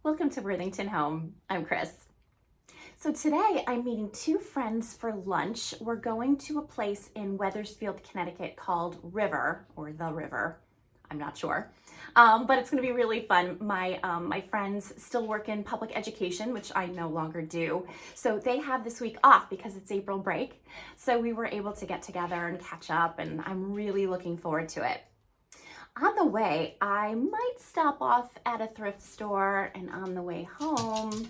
Welcome to Worthington Home. I'm Chris. So today I'm meeting two friends for lunch. We're going to a place in Wethersfield, Connecticut called River, or The River. I'm not sure, but it's going to be really fun. My friends still work in public education, which I no longer do. So they have this week off because it's April break. So we were able to get together and catch up, and I'm really looking forward to it. On the way, I might stop off at a thrift store, and on the way home,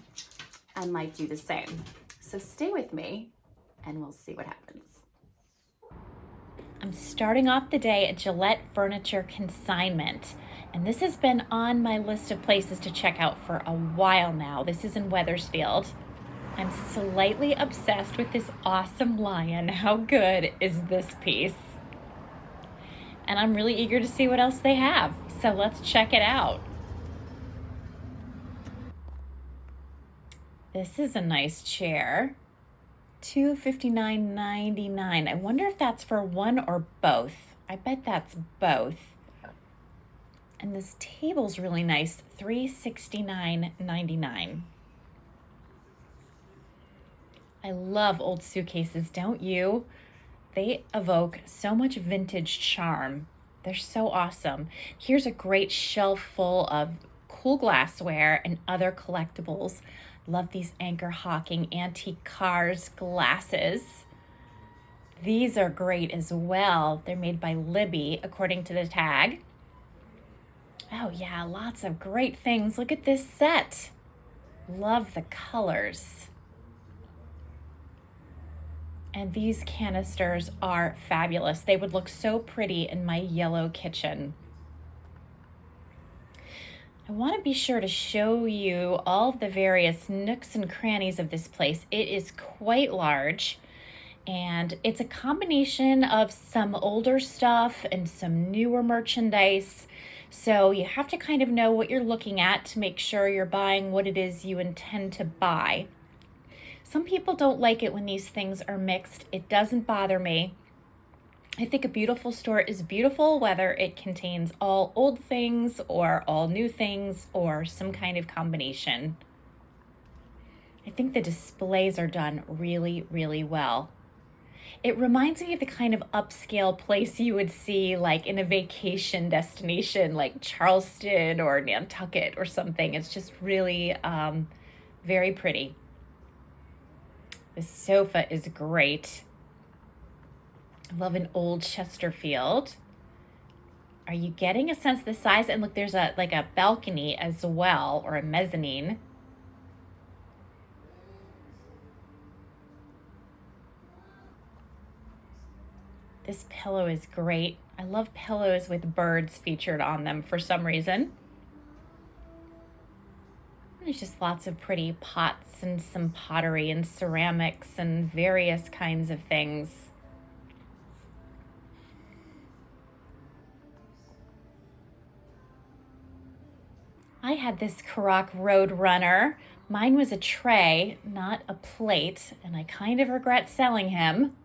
I might do the same. So stay with me and we'll see what happens. I'm starting off the day at Gillette Furniture Consignment, and this has been on my list of places to check out for a while now. This is in Wethersfield. I'm slightly obsessed with this awesome lion. How good is this piece? And I'm really eager to see what else they have. So let's check it out. This is a nice chair. $259.99. I wonder if that's for one or both. I bet that's both. And this table's really nice. $369.99. I love old suitcases, don't you? They evoke so much vintage charm. They're so awesome. Here's a great shelf full of cool glassware and other collectibles. Love these Anchor Hawking antique cars glasses. These are great as well. They're made by Libby, according to the tag. Oh yeah, lots of great things. Look at this set. Love the colors. And these canisters are fabulous. They would look so pretty in my yellow kitchen. I want to be sure to show you all of the various nooks and crannies of this place. It is quite large, and it's a combination of some older stuff and some newer merchandise. So you have to kind of know what you're looking at to make sure you're buying what it is you intend to buy. Some people don't like it when these things are mixed. It doesn't bother me. I think a beautiful store is beautiful, whether it contains all old things or all new things or some kind of combination. I think the displays are done really, really well. It reminds me of the kind of upscale place you would see like in a vacation destination like Charleston or Nantucket or something. It's just really very pretty. The sofa is great. I love an old Chesterfield. Are you getting a sense of the size? And look, there's a balcony as well, or a mezzanine. This pillow is great. I love pillows with birds featured on them for some reason. There's just lots of pretty pots and some pottery and ceramics and various kinds of things. I had this Karak Road Runner. Mine was a tray, not a plate, and I kind of regret selling him.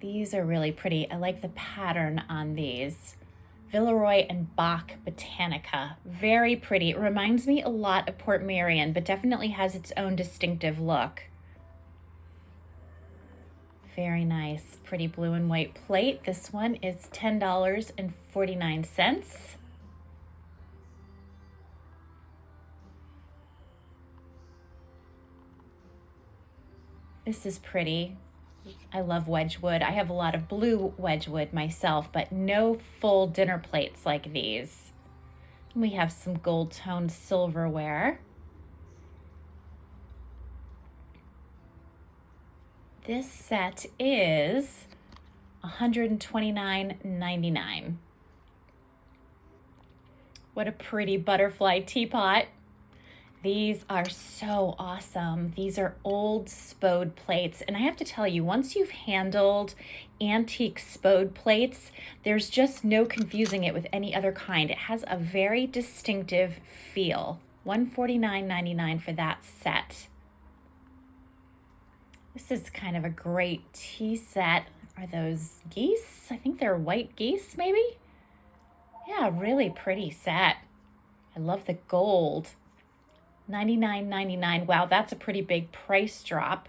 These are really pretty. I like the pattern on these. Villeroy and Bach Botanica. Very pretty. It reminds me a lot of Port Marion, but definitely has its own distinctive look. Very nice. Pretty blue and white plate. This one is $10.49. This is pretty. I love Wedgwood. I have a lot of blue Wedgwood myself, but no full dinner plates like these. We have some gold-toned silverware. This set is $129.99. What a pretty butterfly teapot. These are so awesome. These are old Spode plates. And I have to tell you, once you've handled antique Spode plates, there's just no confusing it with any other kind. It has a very distinctive feel. $149.99 for that set. This is kind of a great tea set. Are those geese? I think they're white geese, maybe? Yeah, really pretty set. I love the gold. $99.99. Wow, that's a pretty big price drop.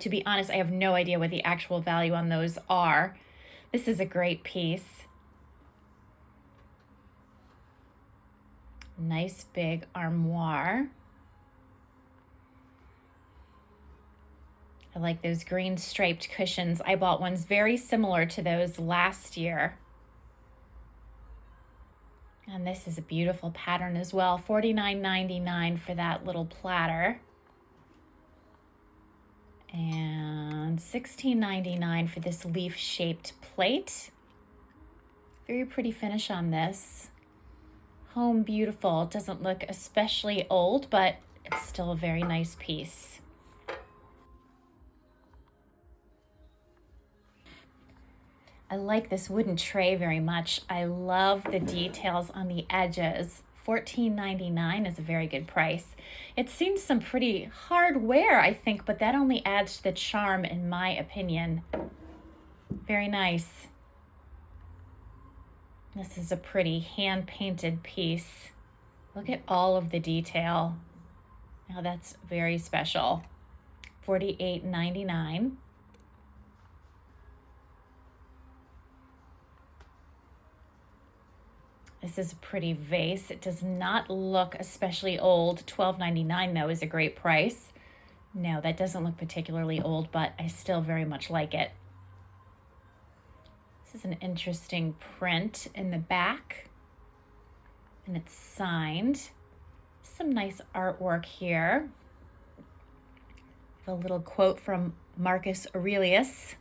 To be honest, I have no idea what the actual value on those are. This is a great piece. Nice big armoire. I like those green striped cushions. I bought ones very similar to those last year. And this is a beautiful pattern as well. $49.99 for that little platter. And $16.99 for this leaf-shaped plate. Very pretty finish on this. Home beautiful. It doesn't look especially old, but it's still a very nice piece. I like this wooden tray very much. I love the details on the edges. $14.99 is a very good price. It's seen some pretty hard wear, I think, but that only adds to the charm in my opinion. Very nice. This is a pretty hand-painted piece. Look at all of the detail. Now that's very special. $48.99. This is a pretty vase. It does not look especially old. $12.99 though is a great price. No, that doesn't look particularly old, but I still very much like it. This is an interesting print in the back, and it's signed. Some nice artwork here. A little quote from Marcus Aurelius.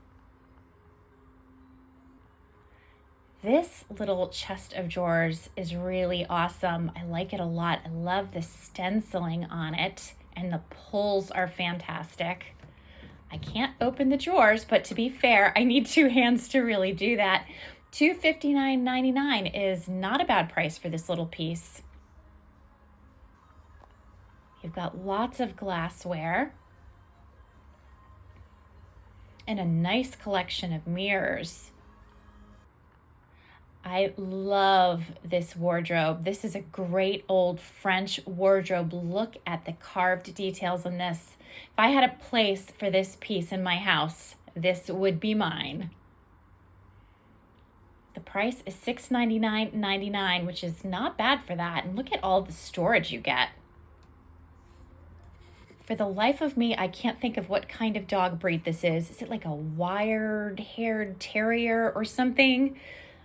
This little chest of drawers is really awesome. I like it a lot. I love the stenciling on it, and the pulls are fantastic. I can't open the drawers, but to be fair, I need two hands to really do that. $259.99 is not a bad price for this little piece. You've got lots of glassware and a nice collection of mirrors. I love this wardrobe. This is a great old French wardrobe. Look at the carved details on this. If I had a place for this piece in my house, this would be mine. The price is $699.99, which is not bad for that. And look at all the storage you get. For the life of me, I can't think of what kind of dog breed this is. Is it like a wire-haired terrier or something?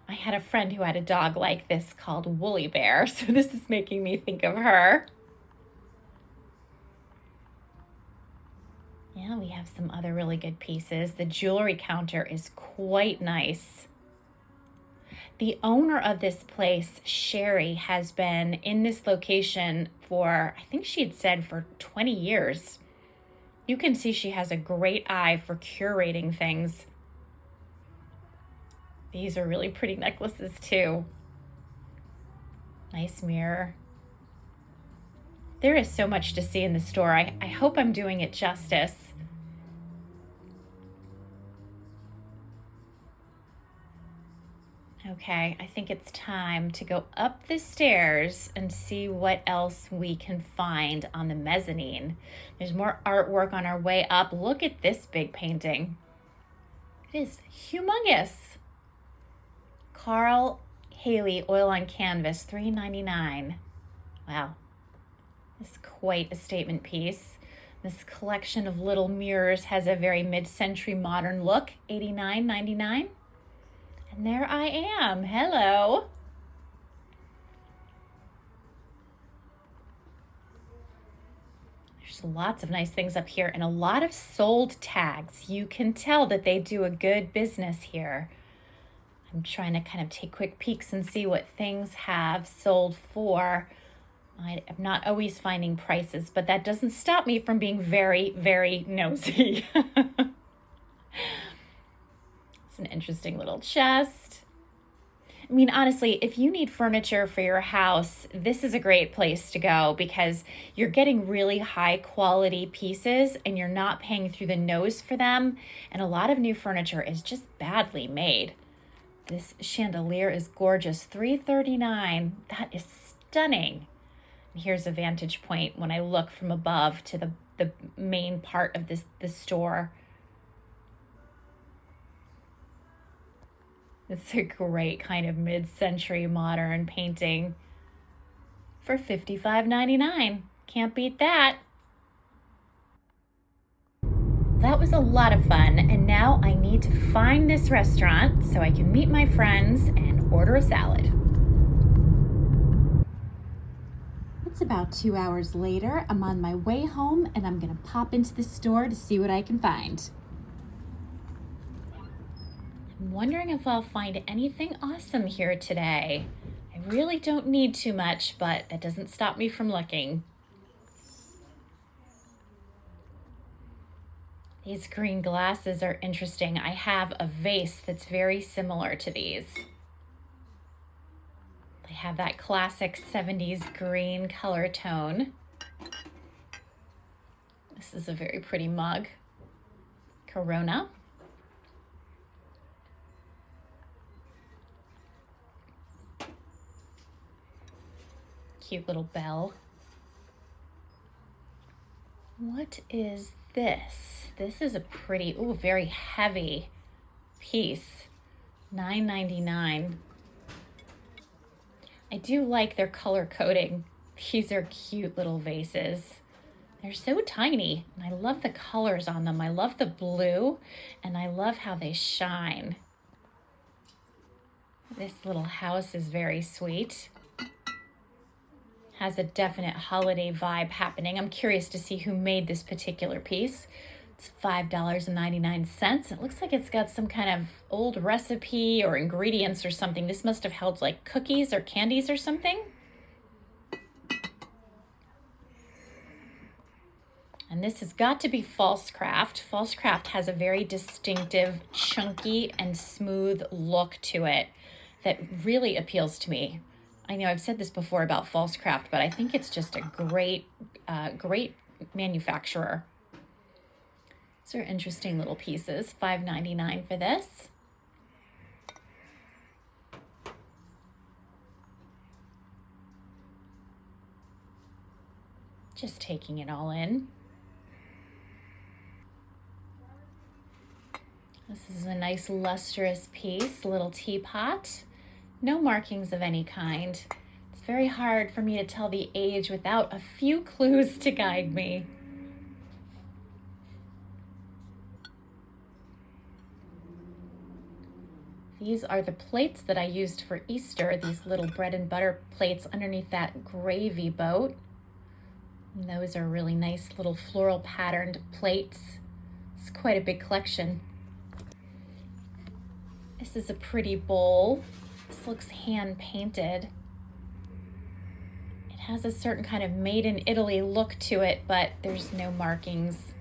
I had a friend who had a dog like this called Woolly Bear, so this is making me think of her. Yeah, we have some other really good pieces. The jewelry counter is quite nice. The owner of this place, Sherry, has been in this location for, I think she had said, for 20 years. You can see she has a great eye for curating things. These are really pretty necklaces too. Nice mirror. There is so much to see in the store. I hope I'm doing it justice. Okay, I think it's time to go up the stairs and see what else we can find on the mezzanine. There's more artwork on our way up. Look at this big painting. It is humongous. Carl Haley oil on canvas, $3.99. Wow, this is quite a statement piece. This collection of little mirrors has a very mid-century modern look, $89.99. And there I am, hello. There's lots of nice things up here and a lot of sold tags. You can tell that they do a good business here. I'm trying to kind of take quick peeks and see what things have sold for. I'm not always finding prices, but that doesn't stop me from being very, very nosy. It's an interesting little chest. I mean, honestly, if you need furniture for your house, this is a great place to go because you're getting really high quality pieces and you're not paying through the nose for them. And a lot of new furniture is just badly made. This chandelier is gorgeous. $339. That is stunning. Here's a vantage point when I look from above to the main part of the store. It's a great kind of mid-century modern painting for $55.99. Can't beat that. That was a lot of fun, and now I need to find this restaurant so I can meet my friends and order a salad. It's about 2 hours later. I'm on my way home, and I'm gonna pop into the store to see what I can find. I'm wondering if I'll find anything awesome here today. I really don't need too much, but that doesn't stop me from looking. These green glasses are interesting. I have a vase that's very similar to these. They have that classic 70s green color tone. This is a very pretty mug. Corona. Cute little bell. What is this? This is a pretty, very heavy piece. $9.99. I do like their color coding. These are cute little vases. They're so tiny, and I love the colors on them. I love the blue, and I love how they shine. This little house is very sweet. Has a definite holiday vibe happening. I'm curious to see who made this particular piece. It's $5.99. It looks like it's got some kind of old recipe or ingredients or something. This must have held like cookies or candies or something. And this has got to be false craft. False craft has a very distinctive, chunky and smooth look to it that really appeals to me. I know I've said this before about false craft, but I think it's just a great manufacturer. These are interesting little pieces. $5.99 for this. Just taking it all in. This is a nice lustrous piece, little teapot. No markings of any kind. It's very hard for me to tell the age without a few clues to guide me. These are the plates that I used for Easter, these little bread and butter plates underneath that gravy boat. And those are really nice little floral patterned plates. It's quite a big collection. This is a pretty bowl. This looks hand painted. It has a certain kind of made in Italy look to it, but there's no markings.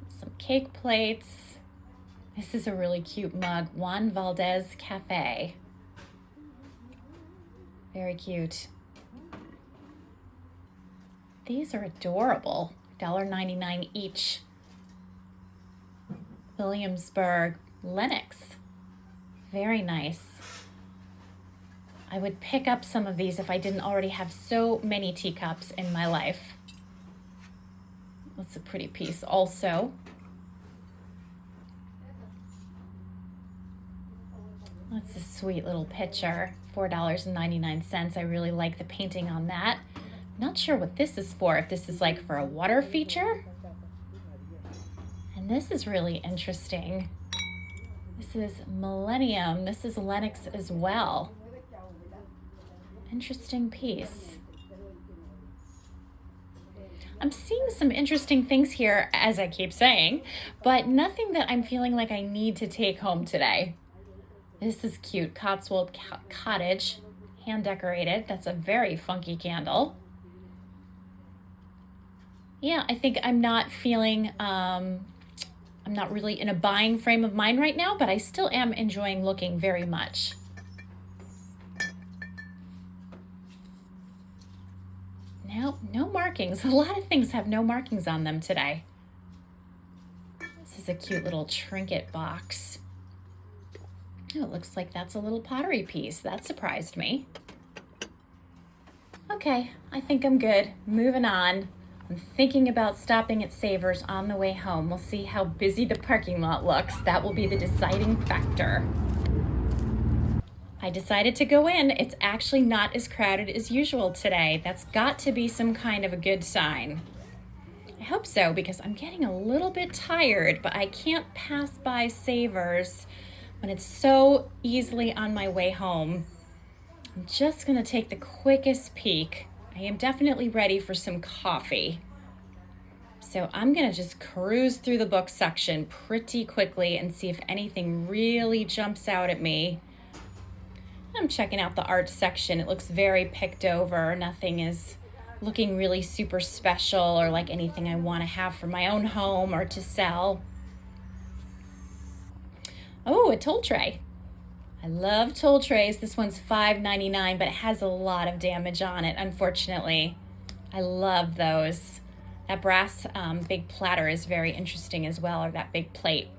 Some cake plates. This is a really cute mug, Juan Valdez Cafe. Very cute. These are adorable. $1.99 each. Williamsburg Lenox. Very nice. I would pick up some of these if I didn't already have so many teacups in my life. That's a pretty piece also. That's a sweet little picture. $4.99. I really like the painting on that. Not sure what this is for, if this is like for a water feature. And this is really interesting. This is Millennium. This is Lenox as well. Interesting piece. I'm seeing some interesting things here, as I keep saying, but nothing that I'm feeling like I need to take home today. This is cute. Cotswold Cottage, hand decorated. That's a very funky candle. Yeah, I think I'm not feeling, I'm not really in a buying frame of mind right now, but I still am enjoying looking very much. Now, No markings. A lot of things have no markings on them today. This is a cute little trinket box. Oh, it looks like that's a little pottery piece. That surprised me. Okay, I think I'm good. Moving on. I'm thinking about stopping at Savers on the way home. We'll see how busy the parking lot looks. That will be the deciding factor. I decided to go in. It's actually not as crowded as usual today. That's got to be some kind of a good sign. I hope so, because I'm getting a little bit tired, but I can't pass by Savers when it's so easily on my way home. I'm just gonna take the quickest peek. I am definitely ready for some coffee. So I'm gonna just cruise through the book section pretty quickly and see if anything really jumps out at me. I'm checking out the art section. It looks very picked over. Nothing is looking really super special or like anything I wanna have for my own home or to sell. Oh, a toll tray. I love toll trays. This one's $5.99, but it has a lot of damage on it, unfortunately. I love those. That brass big platter is very interesting as well, or that big plate.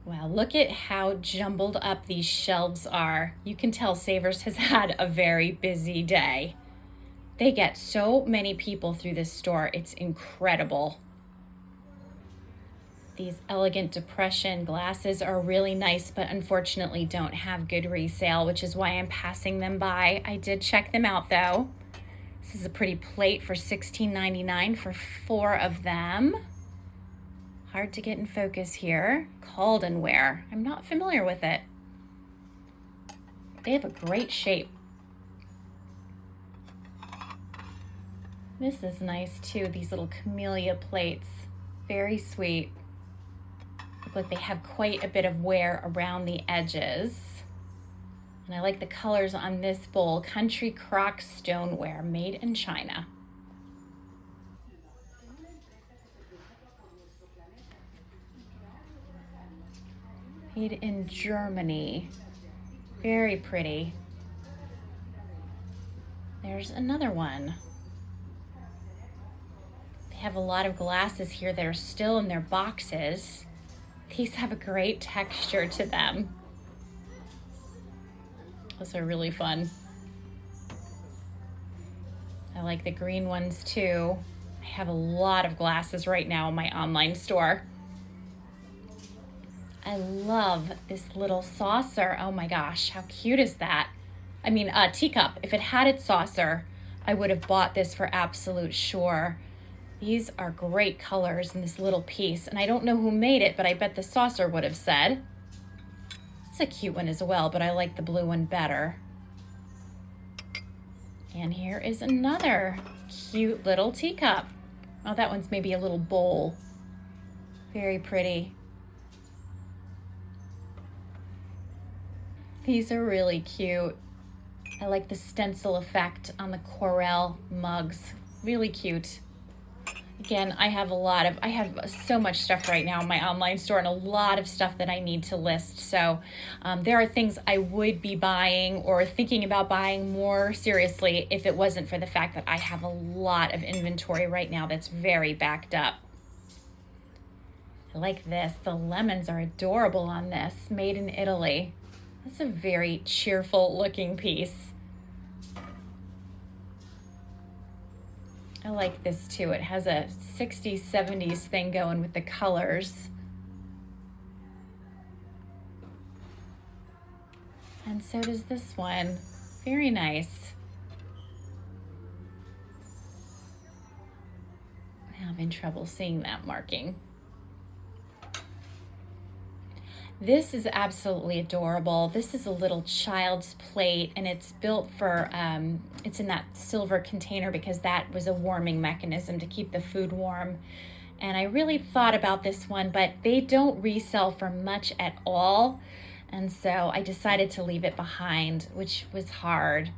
Wow, look at how jumbled up these shelves are. You can tell Savers has had a very busy day. They get so many people through this store. It's incredible. These elegant depression glasses are really nice, but unfortunately don't have good resale, which is why I'm passing them by. I did check them out though. This is a pretty plate for $16.99 for 4 of them. Hard to get in focus here. Caldenware. I'm not familiar with it. They have a great shape. This is nice too, these little camellia plates. Very sweet. Look like they have quite a bit of wear around the edges. And I like the colors on this bowl. Country Crock stoneware, made in China. Made in Germany. Very pretty. There's another one. They have a lot of glasses here that are still in their boxes. These have a great texture to them. Those are really fun. I like the green ones too. I have a lot of glasses right now in my online store. I love this little saucer. Oh my gosh, how cute is that? I mean, a teacup. If it had its saucer, I would have bought this for absolute sure. These are great colors in this little piece, and I don't know who made it, but I bet the saucer would have said. It's a cute one as well, but I like the blue one better. And here is another cute little teacup. Oh, that one's maybe a little bowl. Very pretty. These are really cute. I like the stencil effect on the Corelle mugs. Really cute. Again, I have so much stuff right now in my online store and a lot of stuff that I need to list. So there are things I would be buying or thinking about buying more seriously if it wasn't for the fact that I have a lot of inventory right now that's very backed up. I like this. The lemons are adorable on this, made in Italy. That's a very cheerful looking piece. I like this too. It has a 60s, 70s thing going with the colors. And so does this one. Very nice. I'm having trouble seeing that marking. This is absolutely adorable. This is a little child's plate, and it's built for, it's in that silver container because that was a warming mechanism to keep the food warm. And I really thought about this one, but they don't resell for much at all. And so I decided to leave it behind, which was hard.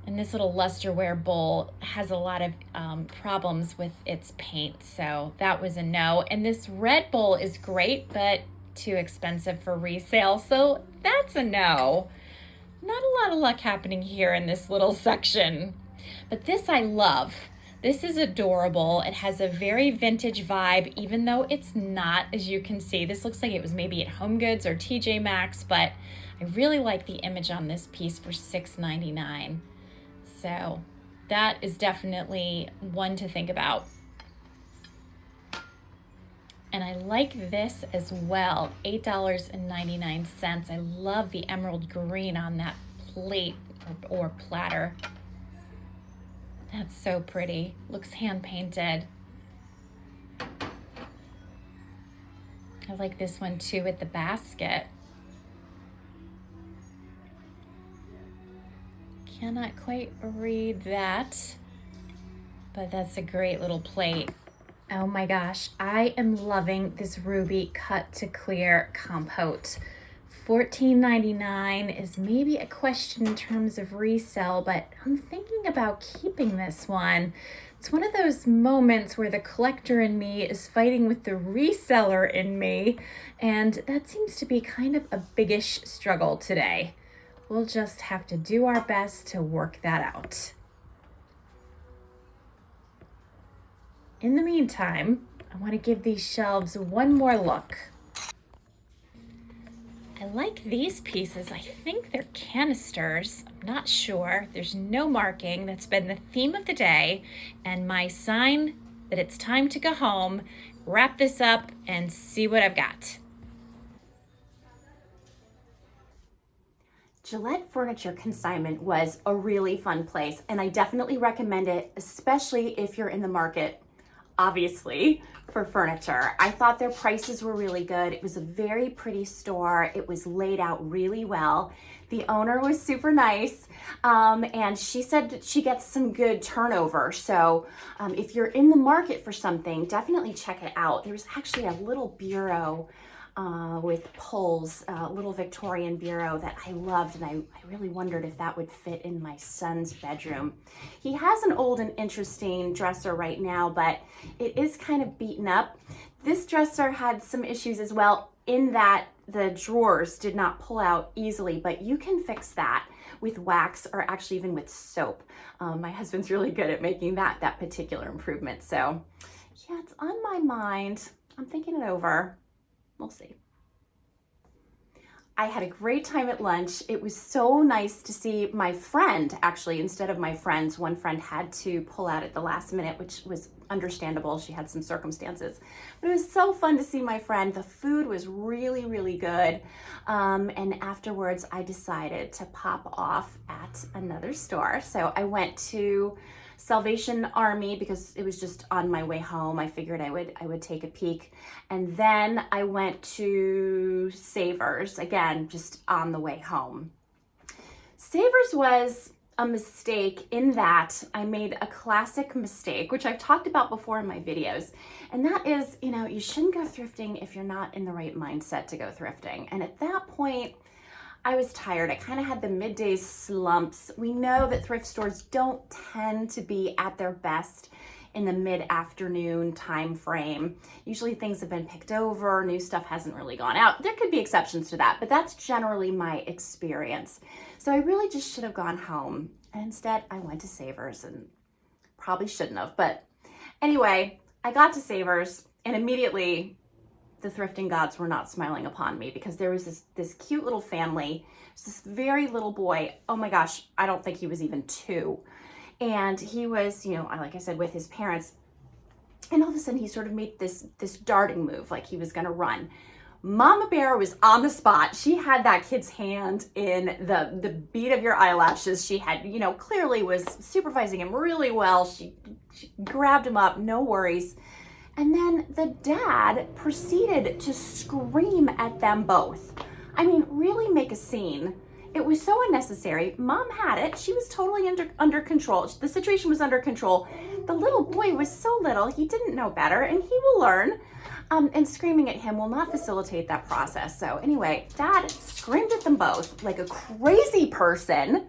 And this little lusterware bowl has a lot of problems with its paint, so that was a no. And this red bowl is great, but too expensive for resale, so that's a no. Not a lot of luck happening here in this little section. But this I love. This is adorable. It has a very vintage vibe, even though it's not, as you can see. This looks like it was maybe at HomeGoods or TJ Maxx, but I really like the image on this piece for $6.99. So that is definitely one to think about. And I like this as well, $8.99. I love the emerald green on that plate or platter. That's so pretty. Looks hand painted. I like this one too with the basket. Cannot quite read that, but that's a great little plate. Oh my gosh, I am loving this ruby cut to clear compote. $14.99 is maybe a question in terms of resale, but I'm thinking about keeping this one. It's one of those moments where the collector in me is fighting with the reseller in me, and that seems to be kind of a biggish struggle today. We'll just have to do our best to work that out. In the meantime, I want to give these shelves one more look. I like these pieces. I think they're canisters. I'm not sure. There's no marking. That's been the theme of the day. And my sign that it's time to go home, wrap this up, and see what I've got. Gillette Furniture Consignment was a really fun place, and I definitely recommend it, especially if you're in the market, obviously, for furniture. I thought their prices were really good. It was a very pretty store. It was laid out really well. The owner was super nice, and she said that she gets some good turnover. So if you're in the market for something, definitely check it out. There was actually a little bureau with pulls, little Victorian bureau that I loved, and I really wondered if that would fit in my son's bedroom. He has an old and interesting dresser right now, but it is kind of beaten up. This dresser had some issues as well in that the drawers did not pull out easily, but you can fix that with wax or actually even with soap. My husband's really good at making that particular improvement. So yeah, it's on my mind. I'm thinking it over. We'll see. I had a great time at lunch. It was so nice to see my friend, actually, instead of my friends. One friend had to pull out at the last minute, which was understandable. She had some circumstances. But it was so fun to see my friend. The food was really, really good. And afterwards, I decided to pop off at another store. So I went to Salvation Army because it was just on my way home. I figured I would take a peek. And then I went to Savers, again, just on the way home. Savers was a mistake in that I made a classic mistake, which I've talked about before in my videos. And that is, you shouldn't go thrifting if you're not in the right mindset to go thrifting. And at that point, I was tired. I kind of had the midday slumps. We know that thrift stores don't tend to be at their best in the mid-afternoon time frame. Usually things have been picked over, new stuff hasn't really gone out. There could be exceptions to that, but that's generally my experience. So I really just should have gone home. And instead, I went to Savers, and probably shouldn't have. But anyway, I got to Savers, and immediately the thrifting gods were not smiling upon me, because there was this cute little family, this very little boy. Oh my gosh, I don't think he was even 2. And he was, like I said, with his parents. And all of a sudden he sort of made this darting move, like he was gonna run. Mama Bear was on the spot. She had that kid's hand in the beat of your eyelashes. She had, clearly was supervising him really well. She grabbed him up, no worries. And then the dad proceeded to scream at them both. I mean, really make a scene. It was so unnecessary. Mom had it. She was totally under control. The situation was under control. The little boy was so little, he didn't know better, and he will learn. And screaming at him will not facilitate that process. So anyway, Dad screamed at them both like a crazy person.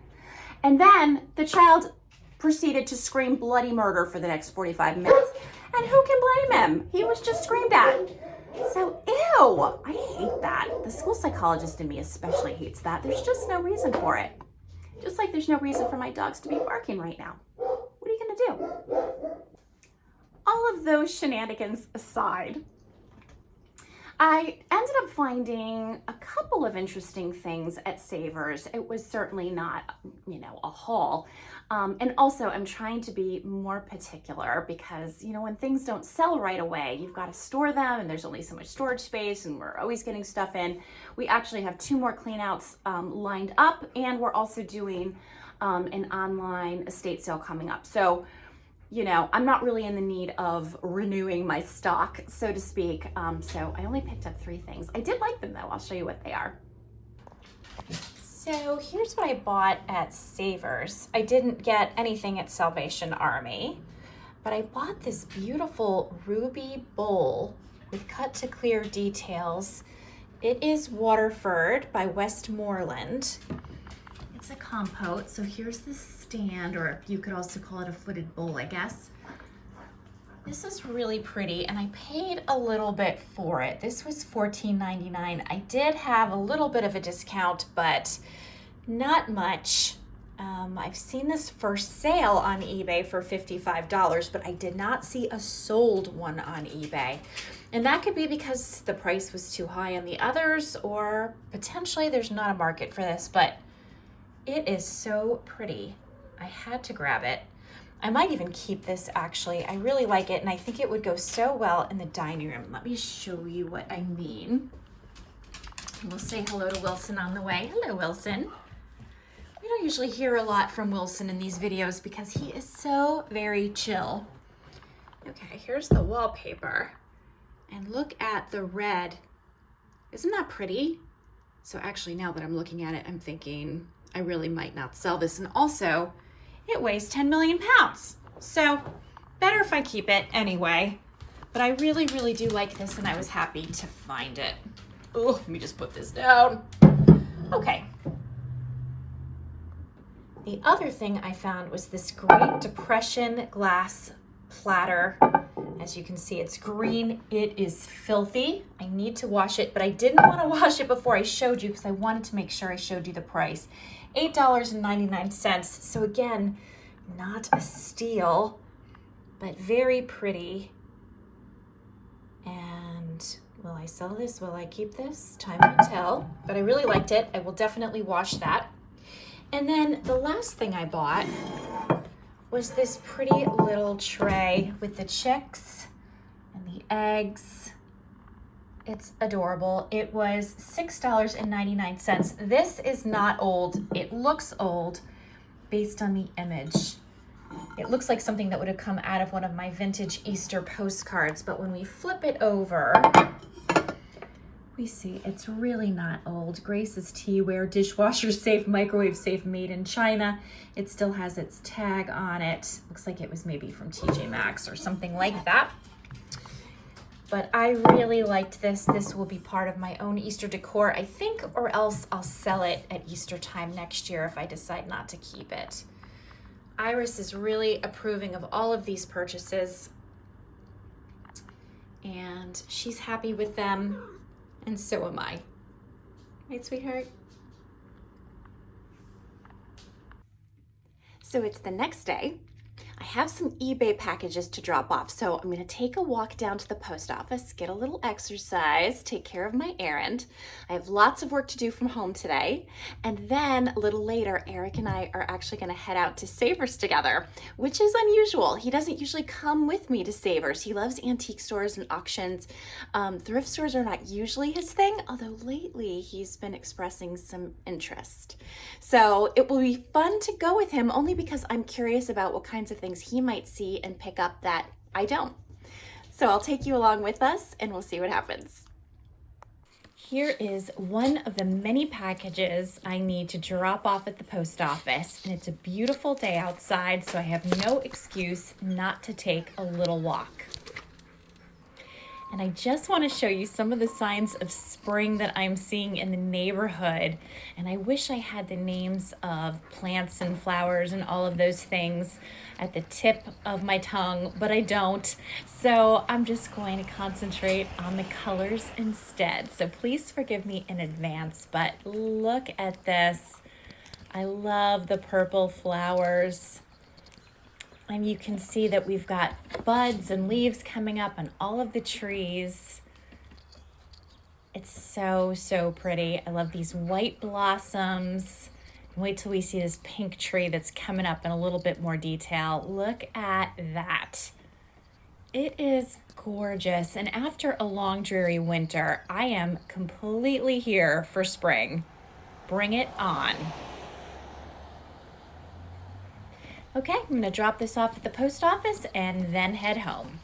And then the child proceeded to scream bloody murder for the next 45 minutes. And who can blame him? He was just screamed at. So, ew, I hate that. The school psychologist in me especially hates that. There's just no reason for it. Just like there's no reason for my dogs to be barking right now. What are you gonna do? All of those shenanigans aside, I ended up finding a couple of interesting things at Savers. It was certainly not, a haul. And also, I'm trying to be more particular because, when things don't sell right away, you've got to store them and there's only so much storage space and we're always getting stuff in. We actually have 2 more cleanouts lined up, and we're also doing an online estate sale coming up. So, I'm not really in the need of renewing my stock, so to speak. So I only picked up 3 things. I did like them though. I'll show you what they are. So here's what I bought at Savers. I didn't get anything at Salvation Army, but I bought this beautiful ruby bowl with cut to clear details. It is Waterford by Westmoreland. It's a compote, so here's the stand, or you could also call it a footed bowl, I guess. This is really pretty, and I paid a little bit for it. This was $14.99. I did have a little bit of a discount, but not much. I've seen this for sale on eBay for $55, but I did not see a sold one on eBay. And that could be because the price was too high on the others, or potentially there's not a market for this, but it is so pretty. I had to grab it. I might even keep this actually. I really like it, and I think it would go so well in the dining room. Let me show you what I mean. We'll say hello to Wilson on the way. Hello, Wilson. We don't usually hear a lot from Wilson in these videos because he is so very chill. Okay, here's the wallpaper. And look at the red. Isn't that pretty? So actually, now that I'm looking at it, I'm thinking I really might not sell this. And also, it weighs 10 million pounds. So better if I keep it anyway. But I really, really do like this, and I was happy to find it. Oh, let me just put this down. Okay. The other thing I found was this Great Depression glass platter. As you can see, it's green. It is filthy. I need to wash it, but I didn't want to wash it before I showed you because I wanted to make sure I showed you the price. $8.99. So again, not a steal, but very pretty. And will I sell this? Will I keep this? Time will tell. But I really liked it. I will definitely wash that. And then the last thing I bought was this pretty little tray with the chicks and the eggs. It's adorable. It was $6.99. This is not old. It looks old based on the image. It looks like something that would have come out of one of my vintage Easter postcards, but when we flip it over, we see it's really not old. Grace's teaware, dishwasher safe, microwave safe, made in China. It still has its tag on it. Looks like it was maybe from TJ Maxx or something like that. But I really liked this. This will be part of my own Easter decor, I think, or else I'll sell it at Easter time next year if I decide not to keep it. Iris is really approving of all of these purchases, and she's happy with them. And so am I. Right, sweetheart? So it's the next day. I have some eBay packages to drop off, so I'm gonna take a walk down to the post office, get a little exercise, take care of my errand. I have lots of work to do from home today. And then a little later, Eric and I are actually gonna head out to Savers together, which is unusual. He doesn't usually come with me to Savers. He loves antique stores and auctions. Thrift stores are not usually his thing, although lately he's been expressing some interest. So it will be fun to go with him, only because I'm curious about what kinds of things he might see and pick up that I don't. So I'll take you along with us and we'll see what happens. Here is one of the many packages I need to drop off at the post office, and it's a beautiful day outside, so I have no excuse not to take a little walk. And I just want to show you some of the signs of spring that I'm seeing in the neighborhood. And I wish I had the names of plants and flowers and all of those things at the tip of my tongue, but I don't. So I'm just going to concentrate on the colors instead. So please forgive me in advance, but look at this. I love the purple flowers. And you can see that we've got buds and leaves coming up on all of the trees. It's so, so pretty. I love these white blossoms. Wait till we see this pink tree that's coming up in a little bit more detail. Look at that. It is gorgeous. And after a long, dreary winter, I am completely here for spring. Bring it on. Okay, I'm gonna drop this off at the post office and then head home.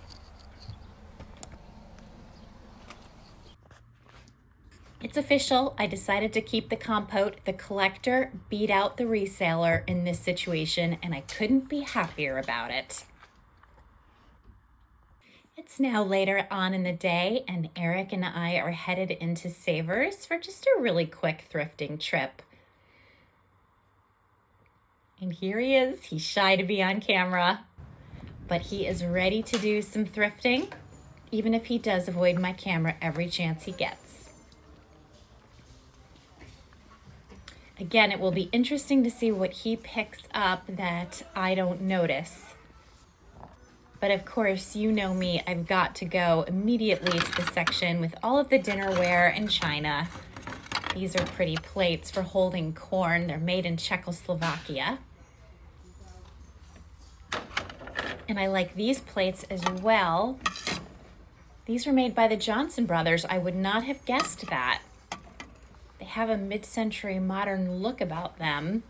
It's official. I decided to keep the compote. The collector beat out the reseller in this situation, and I couldn't be happier about it. It's now later on in the day, and Eric and I are headed into Savers for just a really quick thrifting trip. And here he is. He's shy to be on camera, but he is ready to do some thrifting, even if he does avoid my camera every chance he gets. Again, it will be interesting to see what he picks up that I don't notice. But of course, you know me, I've got to go immediately to the section with all of the dinnerware and china. These are pretty plates for holding corn. They're made in Czechoslovakia. And I like these plates as well. These were made by the Johnson brothers. I would not have guessed that. They have a mid-century modern look about them.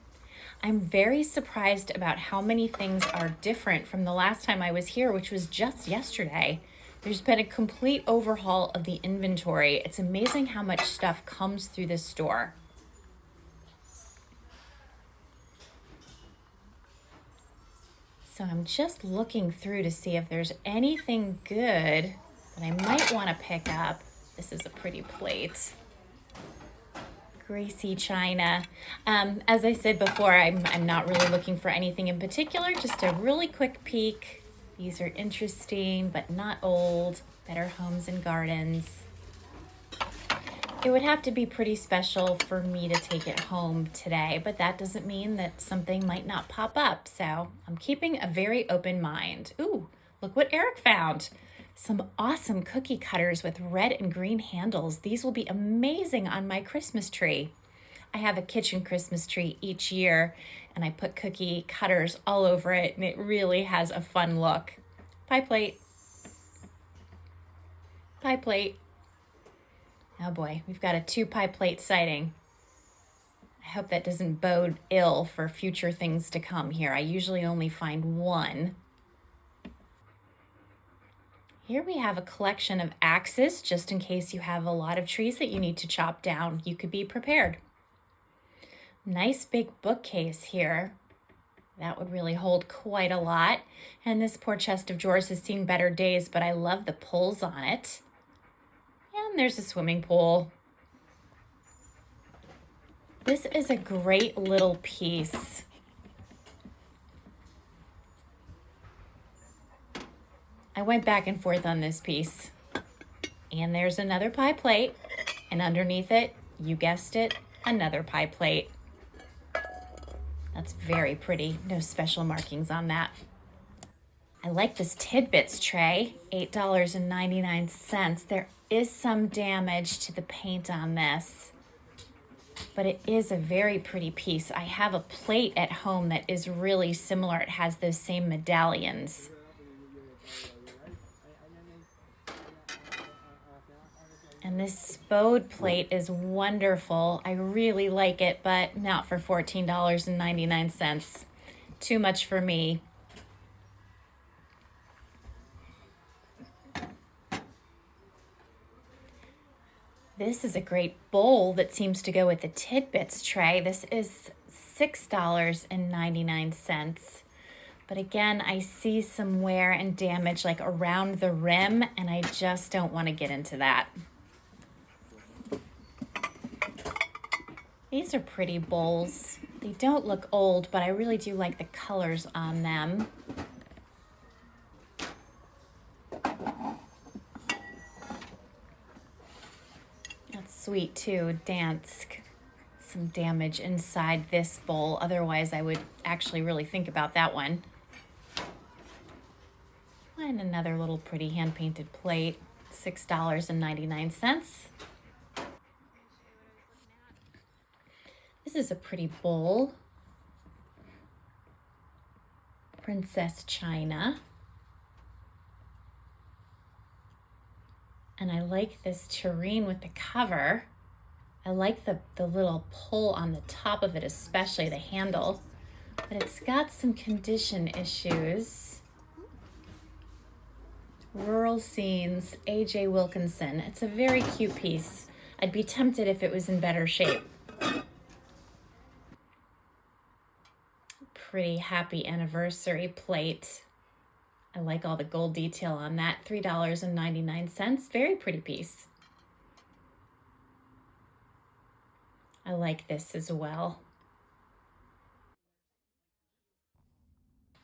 I'm very surprised about how many things are different from the last time I was here, which was just yesterday. There's been a complete overhaul of the inventory. It's amazing how much stuff comes through this store. So I'm just looking through to see if there's anything good that I might want to pick up. This is a pretty plate. Gracie china. As I said before, I'm not really looking for anything in particular, just a really quick peek. These are interesting, but not old. Better Homes and Gardens. It would have to be pretty special for me to take it home today, but that doesn't mean that something might not pop up. So I'm keeping a very open mind. Ooh, look what Eric found. Some awesome cookie cutters with red and green handles. These will be amazing on my Christmas tree. I have a kitchen Christmas tree each year, and I put cookie cutters all over it, and it really has a fun look. Pie plate. Pie plate. Oh boy, we've got a 2 pie plate sighting. I hope that doesn't bode ill for future things to come here. I usually only find 1. Here we have a collection of axes, just in case you have a lot of trees that you need to chop down. You could be prepared. Nice big bookcase here. That would really hold quite a lot. And this poor chest of drawers has seen better days, but I love the pulls on it. And there's a swimming pool. This is a great little piece. I went back and forth on this piece. And there's another pie plate. And underneath it, you guessed it, another pie plate. That's very pretty. No special markings on that. I like this tidbits tray, $8.99. There is some damage to the paint on this, but it is a very pretty piece. I have a plate at home that is really similar. It has those same medallions. And this Spode plate is wonderful. I really like it, but not for $14.99. Too much for me. This is a great bowl that seems to go with the tidbits tray. This is $6.99. But again, I see some wear and damage like around the rim, and I just don't want to get into that. These are pretty bowls. They don't look old, but I really do like the colors on them. That's sweet too, Dansk. Some damage inside this bowl. Otherwise, I would actually really think about that one. And another little pretty hand-painted plate, $6.99. This is a pretty bowl. Princess China. And I like this tureen with the cover. I like the little pull on the top of it, especially the handle. But it's got some condition issues. Rural Scenes, A.J. Wilkinson. It's a very cute piece. I'd be tempted if it was in better shape. Pretty happy anniversary plate. I like all the gold detail on that. $3.99. Very pretty piece. I like this as well.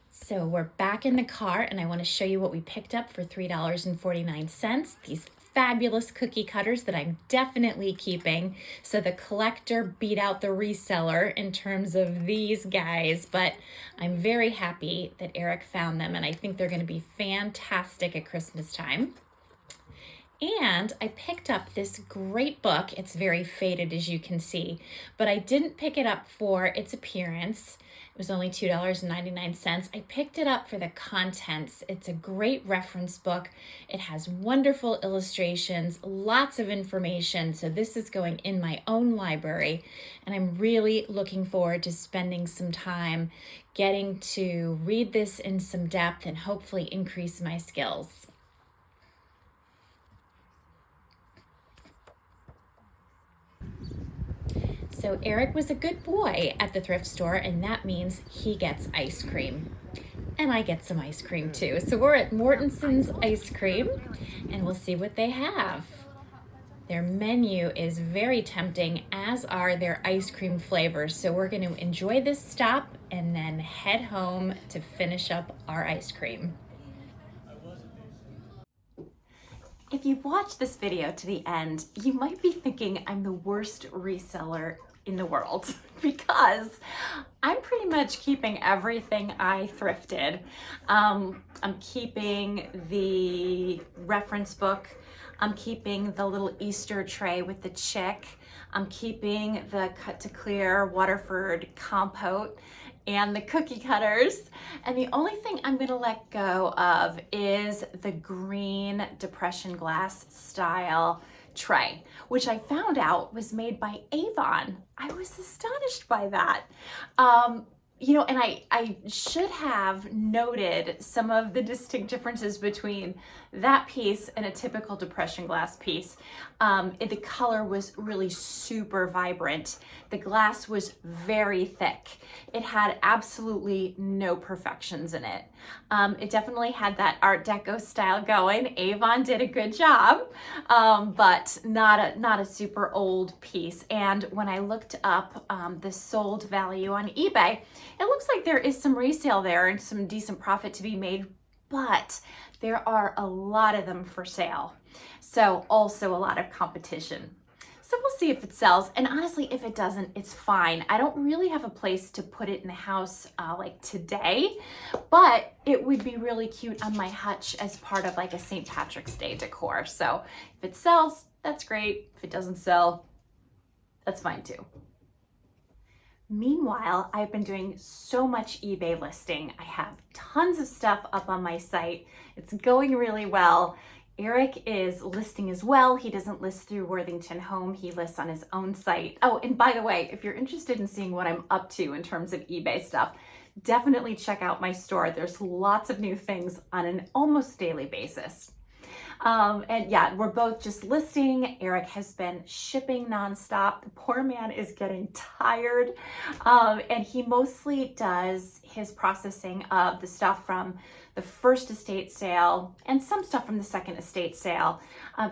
So we're back in the car, and I want to show you what we picked up for $3.49. These fabulous cookie cutters that I'm definitely keeping. So the collector beat out the reseller in terms of these guys, but I'm very happy that Eric found them, and I think they're going to be fantastic at Christmas time. And I picked up this great book. It's very faded, as you can see, but I didn't pick it up for its appearance. It was only $2.99. I picked it up for the contents. It's a great reference book. It has wonderful illustrations, lots of information. So this is going in my own library, and I'm really looking forward to spending some time getting to read this in some depth and hopefully increase my skills. So Eric was a good boy at the thrift store, and that means he gets ice cream. And I get some ice cream too. So we're at Mortensen's Ice Cream, and we'll see what they have. Their menu is very tempting, as are their ice cream flavors. So we're going to enjoy this stop and then head home to finish up our ice cream. If you've watched this video to the end, you might be thinking I'm the worst reseller in the world because I'm pretty much keeping everything I thrifted. I'm keeping the reference book. I'm keeping the little Easter tray with the chick. I'm keeping the cut to clear Waterford compote and the cookie cutters. And the only thing I'm gonna let go of is the green depression glass style tray, which I found out was made by Avon. I was astonished by that. You know, and I should have noted some of the distinct differences between that piece and a typical depression glass piece. The color was really super vibrant. The glass was very thick. It had absolutely no perfections in it. It definitely had that Art Deco style going. Avon did a good job, but not a super old piece. And when I looked up the sold value on eBay, it looks like there is some resale there and some decent profit to be made, but there are a lot of them for sale. So also a lot of competition. So we'll see if it sells. And honestly, if it doesn't, it's fine. I don't really have a place to put it in the house like today, but it would be really cute on my hutch as part of like a St. Patrick's Day decor. So if it sells, that's great. If it doesn't sell, that's fine too. Meanwhile, I've been doing so much eBay listing. I have tons of stuff up on my site. It's going really well. Eric is listing as well. He doesn't list through Worthington Home. He lists on his own site. Oh, and by the way, if you're interested in seeing what I'm up to in terms of eBay stuff, definitely check out my store. There's lots of new things on an almost daily basis. And yeah, we're both just listing. Eric has been shipping nonstop. The poor man is getting tired. And he mostly does his processing of the stuff from the first estate sale and some stuff from the second estate sale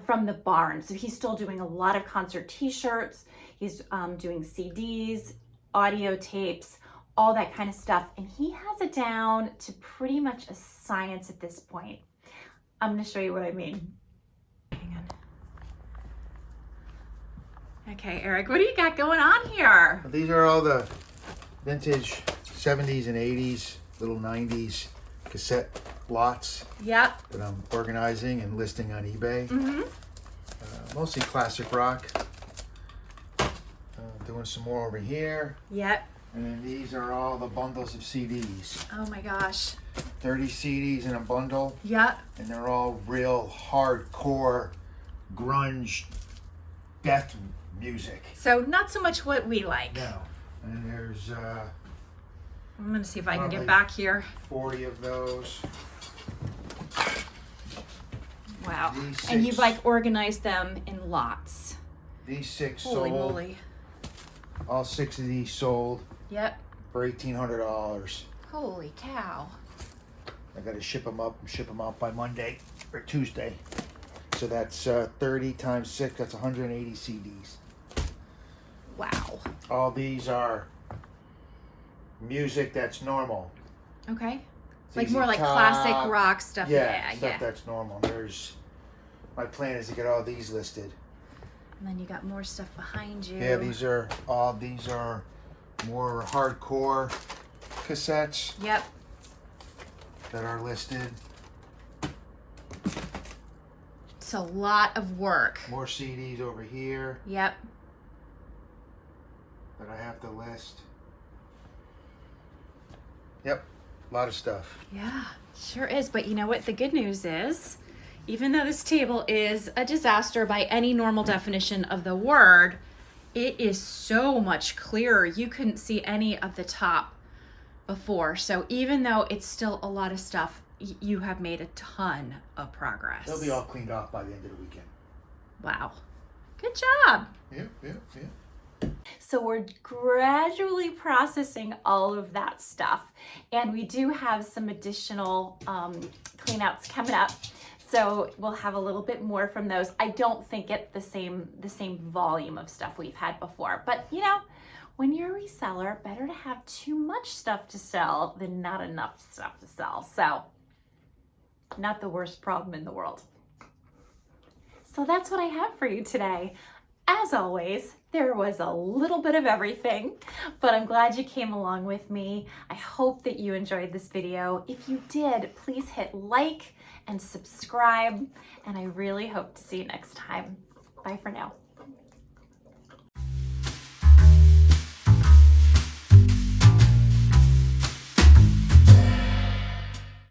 from the barn. So he's still doing a lot of concert t-shirts. He's doing CDs, audio tapes, all that kind of stuff. And he has it down to pretty much a science at this point. I'm going to show you what I mean. Hang on. Okay, Eric, what do you got going on here? These are all the vintage 70s and 80s, little 90s cassette lots. Yep. That I'm organizing and listing on eBay. Mm-hmm. Mostly classic rock. Doing some more over here. Yep. And then these are all the bundles of CDs. Oh my gosh. 30 CDs in a bundle. Yep. And they're all real hardcore grunge death music. So not so much what we like. No. And there's I'm going to see if I can get probably back here. 40 of those. Wow. These And six- you've like organized them in lots. These 6 Holy sold. moly. All 6 of these sold Yep. for $1,800. Holy cow. I got to ship them out by Monday or Tuesday. So that's 30 times 6. That's 180 CDs. Wow. All these are music that's normal. Okay. It's Like easy more like top. classic rock stuff. Yeah, Yeah. stuff that's normal. My plan is to get all these listed. And then you got more stuff behind you. Yeah, these are more hardcore cassettes Yep. that are listed. It's a lot of work. More CDs over here Yep. that I have to list. Yep, a lot of stuff. Yeah, sure is. But you know what? The good news is, even though this table is a disaster by any normal definition of the word, it is so much clearer. You couldn't see any of the top before. So even though it's still a lot of stuff, you have made a ton of progress. They'll be all cleaned off by the end of the weekend. Wow. Good job. Yep. So we're gradually processing all of that stuff. And we do have some additional cleanouts coming up. So we'll have a little bit more from those. I don't think it's the same volume of stuff we've had before. But you know, when you're a reseller, better to have too much stuff to sell than not enough stuff to sell. So not the worst problem in the world. So that's what I have for you today. As always, there was a little bit of everything, but I'm glad you came along with me. I hope that you enjoyed this video. If you did, please hit like and subscribe, and I really hope to see you next time. Bye for now.